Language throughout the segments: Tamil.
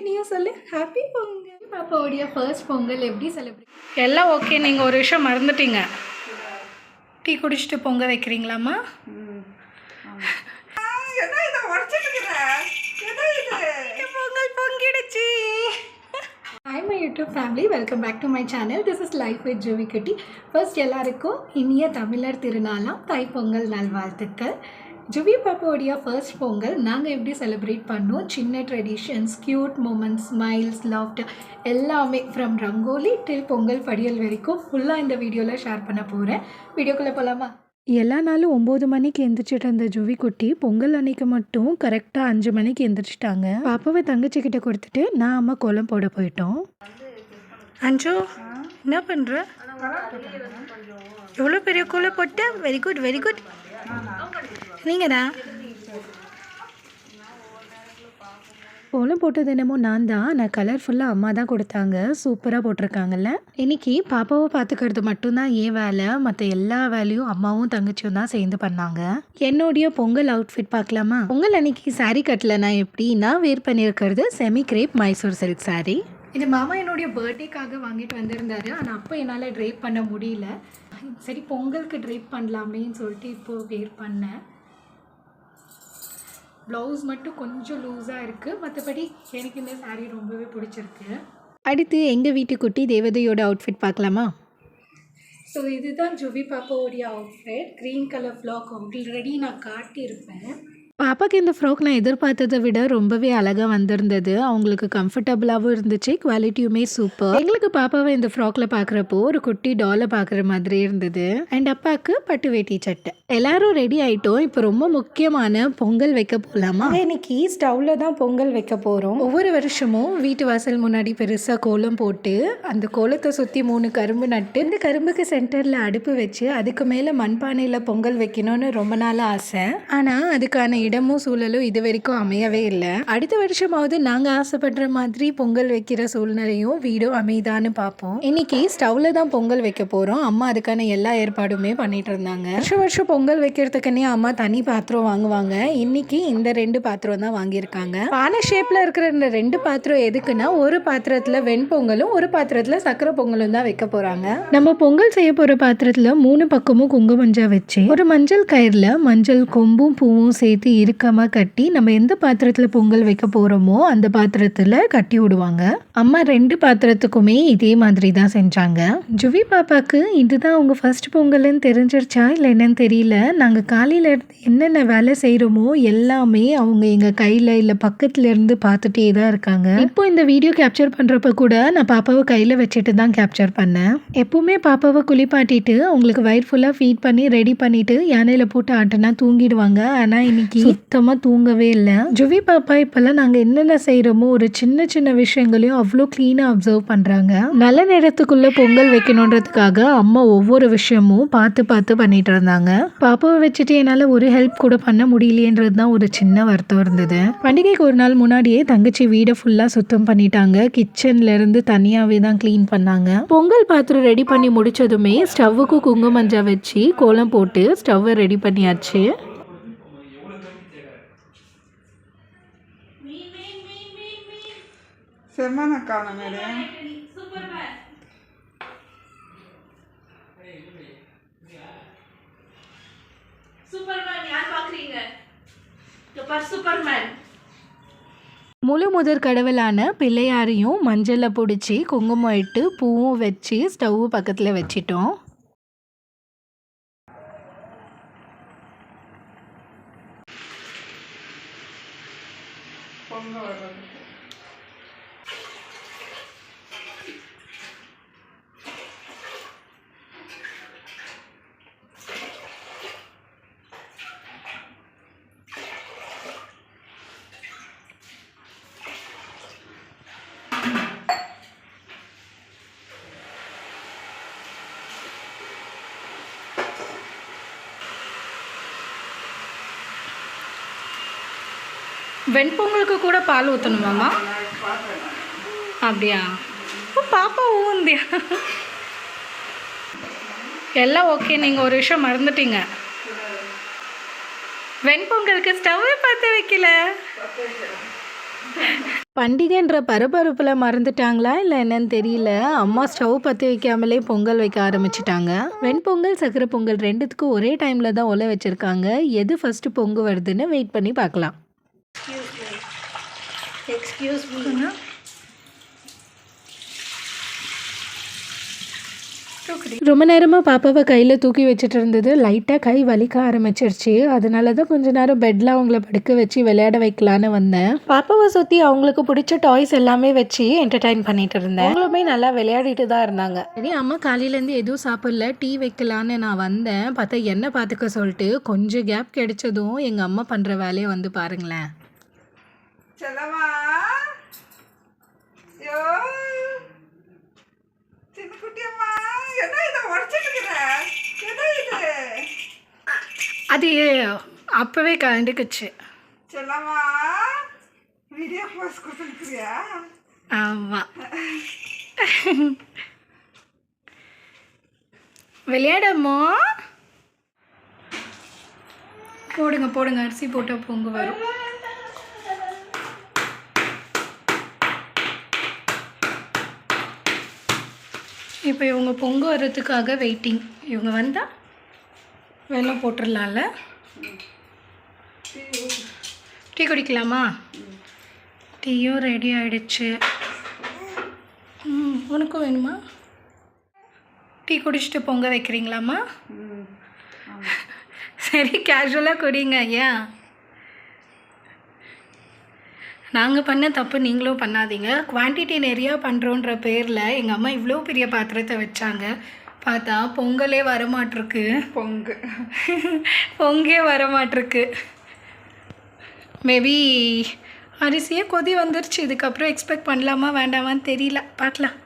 நீயும் சொல்லு. ஹாப்பி பொங்கல். பாப்பாவுடைய ஃபர்ஸ்ட் பொங்கல் எப்படி செலிப்ரேட்? எல்லாம் ஓகே. நீங்கள் ஒரு விஷயம் மறந்துட்டீங்க. டீ குடிச்சிட்டு பொங்க வைக்கிறீங்களாம்மா? Pongal பொங்கிடுச்சு. Hi my YouTube family, welcome back to my channel. This is Life with Jovi Kutti. First எல்லாருக்கும் இனிய தமிழர் திருநாளாம் தைப்பொங்கல் நல்வாழ்த்துக்கள். ஜுவி பாப்பாவுடைய ஃபர்ஸ்ட் பொங்கல் நாங்கள் எப்படி செலிப்ரேட் பண்ணோம், சின்ன traditions, cute moments, smiles, laughter எல்லாமே ஃப்ரம் ரங்கோலி டில் பொங்கல் படியல் வரைக்கும் ஃபுல்லாக இந்த வீடியோவில் ஷேர் பண்ண போகிறேன். வீடியோக்குள்ளே போகலாமா? எல்லா நாளும் 9 மணிக்கு எந்திரிச்சிட்டு இருந்த ஜுவி குட்டி பொங்கல் அன்னைக்கு மட்டும் கரெக்டாக 5 மணிக்கு எந்திரிச்சிட்டாங்க. பாப்பாவை தங்கச்சிக்கிட்ட கொடுத்துட்டு நான் அம்மா கோலம் போட போயிட்டோம். அஞ்சு என்ன பண்ணுற? எவ்வளோ பெரிய கோலம் போட்ட? Very good very good. நீங்கடா கோலம் போட்டது என்னமோ நான் தான். நான் கலர்ஃபுல்லாக அம்மா தான் கொடுத்தாங்க. சூப்பராக போட்டிருக்காங்கல்ல. இன்னைக்கு பாப்பாவை பார்த்துக்கிறது மட்டும்தான் ஏன் வேலை, மற்ற எல்லா வேலையும் அம்மாவும் தங்கச்சியும் தான் சேர்ந்து பண்ணாங்க. என்னுடைய பொங்கல் அவுட்ஃபிட் பார்க்கலாமா? பொங்கல் அன்னைக்கு சாரீ கட்டல. நான் எப்படி நான் வேர் பண்ணியிருக்கிறது semi crepe Mysore silk sari. இது மாமா என்னுடைய பர்த்டேக்காக வாங்கிட்டு வந்திருந்தாரு. ஆனால் அப்போ என்னால் ட்ரைப் பண்ண முடியல. சரி பொங்கலுக்கு ட்ரைப் பண்ணலாமேன்னு சொல்லிட்டு இப்போது வேர் பண்ணேன். ப்ளவுஸ் மட்டும் கொஞ்சம் லூஸாக இருக்குது. மற்றபடி எனக்கு இந்த சாரீ ரொம்பவே பிடிச்சிருக்கு. அடுத்து எங்கள் வீட்டு குட்டி தேவதையோட அவுட்ஃபிட் பார்க்கலாமா? ஸோ இதுதான் ஜுவி பாப்பாவோடைய outfit. Green colour flag already நான் காட்டியிருப்பேன். பாப்பாவுக்கு இந்த ஃப்ராக் நான் எதிர்பார்த்ததை விட ரொம்பவே அழகாக வந்திருந்தது. அவங்களுக்கு கம்ஃபர்டபுளாகவும் இருந்துச்சு, குவாலிட்டியுமே சூப்பர். எங்களுக்கு பாப்பாவை இந்த ஃப்ராக்ல பார்க்குறப்போ ஒரு குட்டி டாலை பார்க்குற மாதிரி இருந்தது. அண்ட் அப்பாவுக்கு பட்டு வேட்டி சட்டை. எல்லாரும் ரெடி ஆகிட்டோம். இப்போ ரொம்ப முக்கியமான பொங்கல் வைக்க போகலாமா? இன்னைக்கு ஸ்டவ்வில் தான் பொங்கல் வைக்க போகிறோம். ஒவ்வொரு வருஷமும் வீட்டு வாசல் முன்னாடி பெருசாக கோலம் போட்டு அந்த கோலத்தை சுற்றி 3 கரும்பு நட்டு இந்த கரும்புக்கு சென்டரில் அடுப்பு வச்சு அதுக்கு மேலே மண்பானையில் பொங்கல் வைக்கணும்னு ரொம்ப நாள் ஆசை. ஆனால் அதுக்கான இடமும் சூழலும் இது வரைக்கும் அமையவே இல்லை. அடுத்த வருஷமாவது நாங்கள் ஆசைப்படுற மாதிரி பொங்கல் வைக்கிற சூழ்நிலையும் வீடும் அமைதான்னு பார்ப்போம். இன்னைக்கு ஸ்டவ்ல தான் பொங்கல் வைக்க போகிறோம். அம்மா அதுக்கான எல்லா ஏற்பாடுமே பண்ணிட்டு இருந்தாங்க. வருஷம் பொங்கல் வைக்கிறதுக்குன்னே அம்மா தனி பாத்திரம் வாங்குவாங்க. இன்னைக்கு இந்த 2 பாத்திரம் தான் வாங்கியிருக்காங்க. பானை ஷேப்ல இருக்கிற இந்த 2 பாத்திரம் எதுக்குன்னா, ஒரு பாத்திரத்துல வெண்பொங்கலும் ஒரு பாத்திரத்துல சக்கரை பொங்கலும் தான் வைக்க போறாங்க. நம்ம பொங்கல் செய்ய போற பாத்திரத்துல 3 பக்கமும் குங்குமஞ்சா வச்சு ஒரு மஞ்சள் கயிறுல மஞ்சள் கொம்பும் பூவும் சேர்த்து இறுக்கமாக கட்டி நம்ம எந்த பாத்திரத்தில் பொங்கல் வைக்க போகிறோமோ அந்த பாத்திரத்தில் கட்டி விடுவாங்க. அம்மா 2 பாத்திரத்துக்குமே இதே மாதிரி தான் செஞ்சாங்க. ஜுவி பாப்பாவுக்கு இதுதான் அவங்க ஃபர்ஸ்ட் பொங்கல்னு தெரிஞ்சிருச்சா இல்லை என்னன்னு தெரியல. நாங்கள் காலையில் என்னென்ன வேலை செய்கிறோமோ எல்லாமே அவங்க எங்கள் கையில் இல்லை பக்கத்துல இருந்து பார்த்துட்டே தான் இருக்காங்க. இப்போ இந்த வீடியோ கேப்சர் பண்ணுறப்ப கூட நான் பாப்பாவை கையில் வச்சுட்டு தான் கேப்சர் பண்ணேன். எப்பவுமே பாப்பாவை குளிப்பாட்டிட்டு அவங்களுக்கு வயிறு ஃபுல்லாக ஃபீட் பண்ணி ரெடி பண்ணிட்டு யானையில் போட்டு ஆட்டினா தூங்கிடுவாங்க. ஆனால் இன்னைக்கு சுத்தமாக தூங்கவே இல்லை. ஜுவி பாப்பா இப்போல்லாம் நாங்கள் என்னென்ன செய்கிறோமோ ஒரு சின்ன சின்ன விஷயங்களையும் அவ்வளோ க்ளீனாக அப்சர்வ் பண்ணுறாங்க. நல்ல நேரத்துக்குள்ளே பொங்கல் வைக்கணுன்றதுக்காக அம்மா ஒவ்வொரு விஷயமும் பார்த்து பார்த்து பண்ணிட்டு இருந்தாங்க. பாப்பாவை வச்சுட்டு என்னால் ஒரு ஹெல்ப் கூட பண்ண முடியலையன்றது தான் ஒரு சின்ன வருத்தம் இருந்தது. பண்டிகைக்கு ஒரு நாள் முன்னாடியே தங்கச்சி வீடை ஃபுல்லாக சுத்தம் பண்ணிட்டாங்க. கிச்சன்ல இருந்து தனியாகவே தான் க்ளீன் பண்ணாங்க. பொங்கல் பாத்திரம் ரெடி பண்ணி முடிச்சதுமே ஸ்டவ்வுக்கு குங்குமஞ்சா வச்சு கோலம் போட்டு ஸ்டவ்வை ரெடி பண்ணியாச்சு. செம்மன காணும் மேலே முழு முதற் கடவுளான பிள்ளையாரையும் மஞ்சளில் பிடிச்சி குங்குமம் இட்டு பூவும் வச்சு ஸ்டவ் பக்கத்தில் வச்சிட்டோம். வெண்பொங்கலுக்கு கூட பால் ஊற்றணுமாம்மா? அப்படியா? பாப்பா ஊந்தியா? எல்லாம் ஓகே. நீங்கள் ஒரு விஷயம் மறந்துட்டீங்க. வெண்பொங்கலுக்கு ஸ்டவ்வே பார்த்து வைக்கல. பண்டிகைன்ற பரபரப்பில் மறந்துட்டாங்களா இல்லை என்னன்னு தெரியல. அம்மா ஸ்டவ் பற்றி வைக்காமலே பொங்கல் வைக்க ஆரம்பிச்சிட்டாங்க. வெண்பொங்கல் சக்கரை பொங்கல் ரெண்டுத்துக்கும் ஒரே டைமில் தான் ஒலை வச்சுருக்காங்க. எது ஃபஸ்ட்டு பொங்கு வருதுன்னு வெயிட் பண்ணி பார்க்கலாம். Excuse me. ரொம்ப நேரமாக பாப்பாவை கையில் தூக்கி வச்சுட்டு இருந்தது. லைட்டாக கை வலிக்க ஆரம்பிச்சிருச்சு. அதனால தான் கொஞ்ச நேரம் பெட்டில் அவங்கள படுக்க வச்சு விளையாட வைக்கலான்னு வந்தேன். பாப்பாவை சுற்றி அவங்களுக்கு பிடிச்ச டாய்ஸ் எல்லாமே வச்சு என்டர்டைன் பண்ணிட்டு இருந்தேன். அவங்களுமே நல்லா விளையாடிட்டு தான் இருந்தாங்க. சரி, அம்மா காலையிலேருந்து எதுவும் சாப்பிடல, டீ வைக்கலான்னு நான் வந்தேன். பார்த்தா என்ன பார்த்துக்க சொல்லிட்டு கொஞ்சம் கேப் கிடைச்சதும் எங்கள் அம்மா பண்ணுற வேலையை வந்து பாருங்களேன். அது அப்பவே கண்டுக்குச்சு. ஆமாம், விளையாடமோ. போடுங்க போடுங்க, அரிசி போட்டால் பொங்கு வரும். இப்போ இவங்க பொங்கு வர்றதுக்காக வெயிட்டிங். இவங்க வந்தால் வெல்லம் போட்டுடலாம்ல. டீ குடிக்கலாமா? டீயும் ரெடி ஆகிடுச்சு. உனக்கும் வேணுமா? டீ குடிச்சிட்டு பொங்க வைக்கிறீங்களாம்மா? சரி, கேஷுவலாக குடிங்க. ஏன் நாங்கள் பண்ண தப்பு நீங்களும் பண்ணாதீங்க. குவான்டிட்டி நிறையா பண்ணுறோன்ற பேரில் எங்கள் அம்மா இவ்வளோ பெரிய பாத்திரத்தை வச்சாங்க. பார்த்தா பொங்கலே வரமாட்டிருக்கு. பொங்கே வரமாட்டிருக்கு. மேபி அரிசியே கொதி வந்துருச்சு. இதுக்கப்புறம் எக்ஸ்பெக்ட் பண்ணலாமா வேண்டாமான்னு தெரியல, பார்க்கலாம்.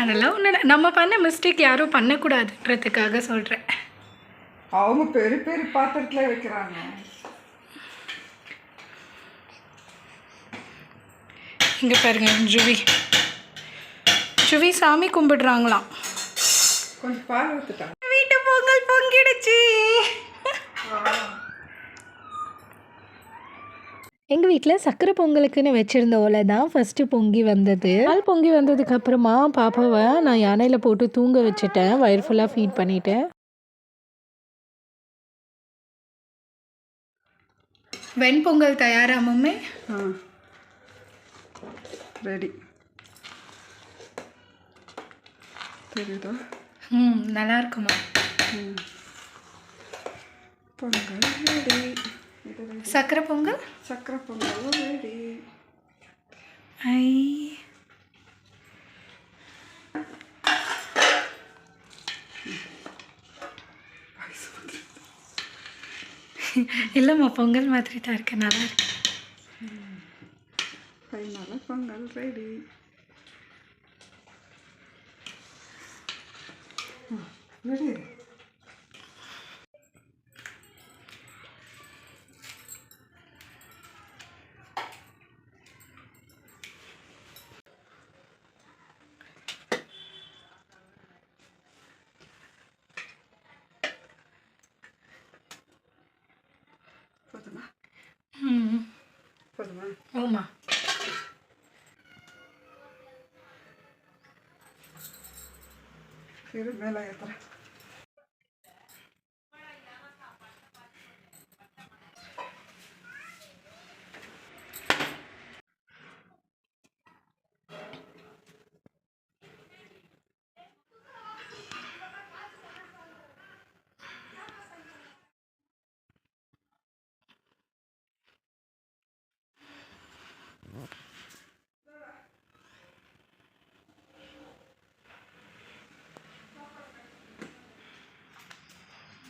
அதெல்லாம் ஒன்று, நம்ம பண்ண மிஸ்டேக் யாரும் பண்ணக்கூடாதுன்றதுக்காக சொல்கிறேன். அவங்க பெரிய பெரிய பாத்திரத்தில் வைக்கிறாங்க. இங்கே பாருங்க, ஜுவி சாமி கும்பிடுறாங்களாம். கொஞ்சம் பால் ஊற்றுட்டாங்க. வீட்டு பொங்கல் பொங்கிடுச்சு. எங்கள் வீட்டில் சக்கரை பொங்கலுக்குன்னு வச்சுருந்த ஓலை தான் ஃபஸ்ட்டு பொங்கி வந்தது. பால் பொங்கி வந்ததுக்கப்புறமா பாப்பாவை நான் யானையில் போட்டு தூங்க வச்சுட்டேன். வயிறு ஃபுல்லாக ஃபீட் பண்ணிவிட்டேன். வெண்பொங்கல் தயாராமே ரெடி. தெரியுதா? நல்லா இருக்குமா? பொங்கல் ரெடி. சக்கரை பொங்கல் ரெடி. ஐ, இல்லைம்மா, பொங்கல் மாதிரி தான் இருக்கு, நல்லா இருக்கு. ஃபைனலாக பொங்கல் ரெடி. ரெடி. போதுமா? ஆமா. சரி, மேலே ஏற்றுறேன்.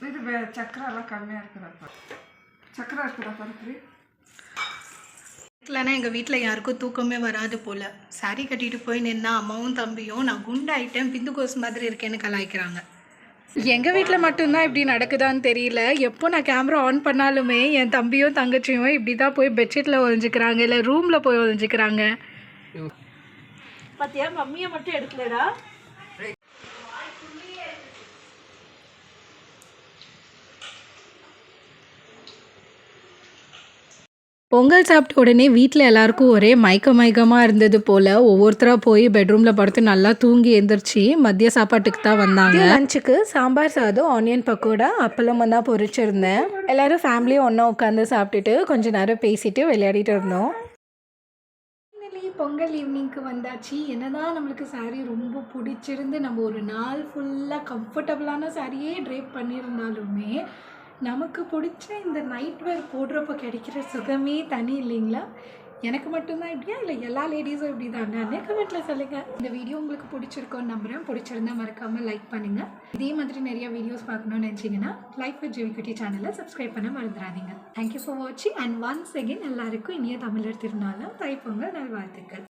இது சக்கரை எல்லாம் கம்மியாக இருக்கிறப்ப சக்கரை இருக்குதா பருப்பு? இல்லைன்னா எங்கள் வீட்டில் யாருக்கும் தூக்கமே வராது போல். சாரி கட்டிட்டு போய் நின்னா அம்மாவும் தம்பியும் நான் குண்டாயிட்டேன், பிந்து கோஸ் மாதிரி இருக்கேன்னு கலாய்க்கிறாங்க. எங்கள் வீட்டில் மட்டும்தான் இப்படி நடக்குதான்னு தெரியல. எப்போ நான் கேமரா ஆன் பண்ணாலுமே என் தம்பியும் தங்கச்சியும் இப்படி தான் போய் பெட்ஷீட்டில் ஒழிஞ்சிக்கிறாங்க, இல்லை ரூமில் போய் ஒழிஞ்சிக்கிறாங்க. பார்த்தியா, மம்மியை மட்டும் எடுக்கலடா. பொங்கல் சாப்பிட்ட உடனே வீட்டில் எல்லாருக்கும் ஒரே மயக்கமாக இருந்தது போல். ஒவ்வொருத்தராக போய் பெட்ரூமில் படுத்து நல்லா தூங்கி எழுந்திரிச்சு மதிய சாப்பாட்டுக்கு தான் வந்தாங்க. லஞ்சுக்கு சாம்பார் சாதம், ஆனியன் பக்கோடா, அப்பளம் தான் பொரிச்சிருந்தேன். எல்லோரும் ஃபேமிலியும் ஒன்றா உட்காந்து சாப்பிட்டுட்டு கொஞ்சம் நேரம் பேசிட்டு விளையாடிட்டு இருந்தோம். பொங்கல் ஈவினிங்க்கு வந்தாச்சு. என்னதான் நம்மளுக்கு சாரீ ரொம்ப பிடிச்சிருந்து நம்ம ஒரு நாள் ஃபுல்லாக கம்ஃபர்டபுளான சாரியே ட்ரேப் பண்ணியிருந்தாலுமே நமக்கு பிடிச்ச இந்த நைட் வேர் போடுறப்போ கிடைக்கிற சுகமே தனி இல்லைங்களா? எனக்கு மட்டும்தான் இப்படியா இல்லை எல்லா லேடிஸும் இப்படி தானே? கமெண்ட்டில் சொல்லுங்கள். இந்த வீடியோ உங்களுக்கு பிடிச்சிருக்கோன்னு நம்புகிறேன். பிடிச்சிருந்தா மறக்காமல் லைக் பண்ணுங்கள். இதே மாதிரி நிறைய வீடியோஸ் பார்க்கணுன்னு நினச்சிங்கன்னா லைஃப் வித் ஜெவிக்குட்டி சேனலை சப்ஸ்கிரைப் பண்ண மறந்துடாதீங்க. தேங்க்யூ ஃபார் வாட்சிங் அண்ட் ஒன்ஸ் அகெயின் எல்லாருக்கும் இனிய தமிழர் திருநாளும் தைப்பொங்கல் நல்வாழ்த்துக்கள்.